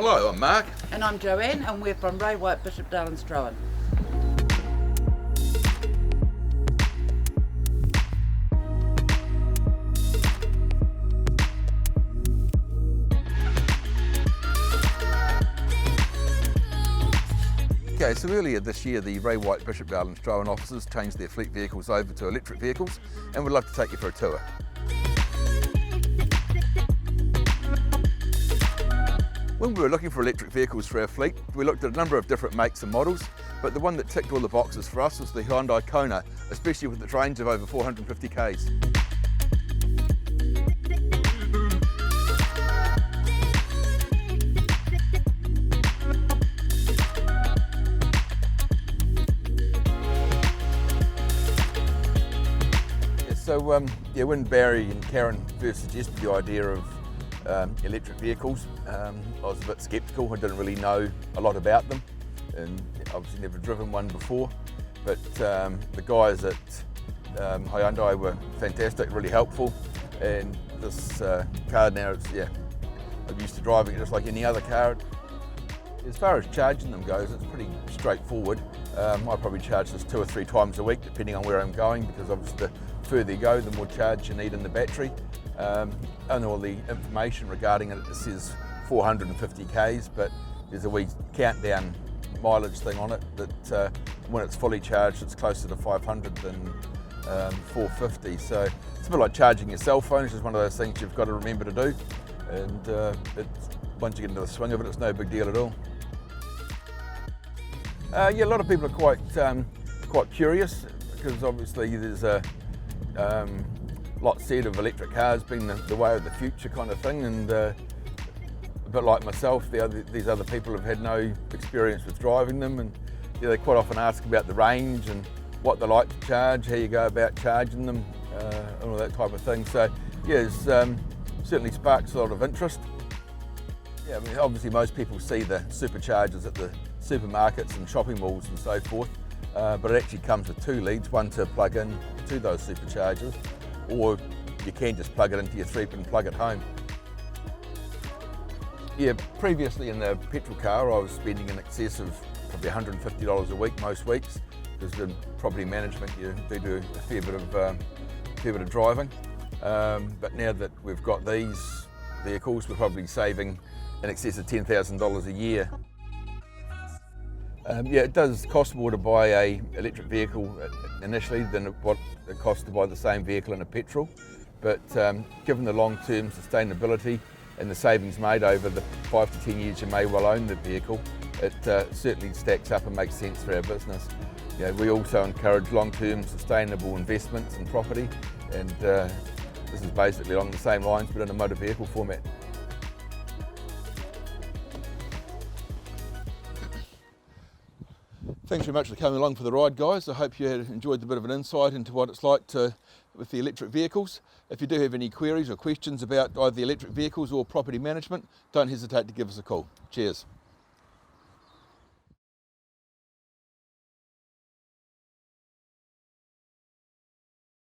Hello, I'm Mark. And I'm Joanne, and we're from Ray White, Bishopdale and Strohan. Okay, so earlier this year the Ray White, Bishopdale and Strohan offices changed their fleet vehicles over to electric vehicles, and we'd love to take you for a tour. When we were looking for electric vehicles for our fleet, we looked at a number of different makes and models, but the one that ticked all the boxes for us was the Hyundai Kona, especially with its range of over 450 k's. So when Barry and Karen first suggested the idea of electric vehicles, I was a bit sceptical. I didn't really know a lot about them, and obviously never driven one before. But the guys at Hyundai were fantastic, really helpful, and this car now, I'm used to driving it just like any other car. As far as charging them goes, it's pretty straightforward. I probably charge this 2 or 3 times a week, depending on where I'm going, because obviously the further you go, the more charge you need in the battery. And all the information regarding it, it says 450 k's, but there's a wee countdown mileage thing on it that when it's fully charged, it's closer to 500 than 450. So it's a bit like charging your cell phone. It's just one of those things you've got to remember to do. And once you get into the swing of it, it's no big deal at all. A lot of people are quite curious, because obviously there's a lot said of electric cars being the way of the future kind of thing, and a bit like myself, these other people have had no experience with driving them, and they quite often ask about the range and what they like to charge, how you go about charging them, and all that type of thing. So it's certainly sparks a lot of interest. I mean, obviously most people see the superchargers at the supermarkets and shopping malls and so forth, but it actually comes with 2 leads, one to plug in to those superchargers, or you can just plug it into your 3-pin plug at home. Previously in the petrol car I was spending in excess of probably $150 a week most weeks, because in property management you do a fair bit of driving. But now that we've got these vehicles, we're probably saving in excess of $10,000 a year. It does cost more to buy an electric vehicle initially than what it costs to buy the same vehicle in a petrol, but given the long-term sustainability and the savings made over the 5 to 10 years you may well own the vehicle, it certainly stacks up and makes sense for our business. We also encourage long-term sustainable investments in property, and this is basically along the same lines but in a motor vehicle format. Thanks very much for coming along for the ride, guys. I hope you enjoyed the bit of an insight into what it's like with the electric vehicles. If you do have any queries or questions about either the electric vehicles or property management, don't hesitate to give us a call. Cheers.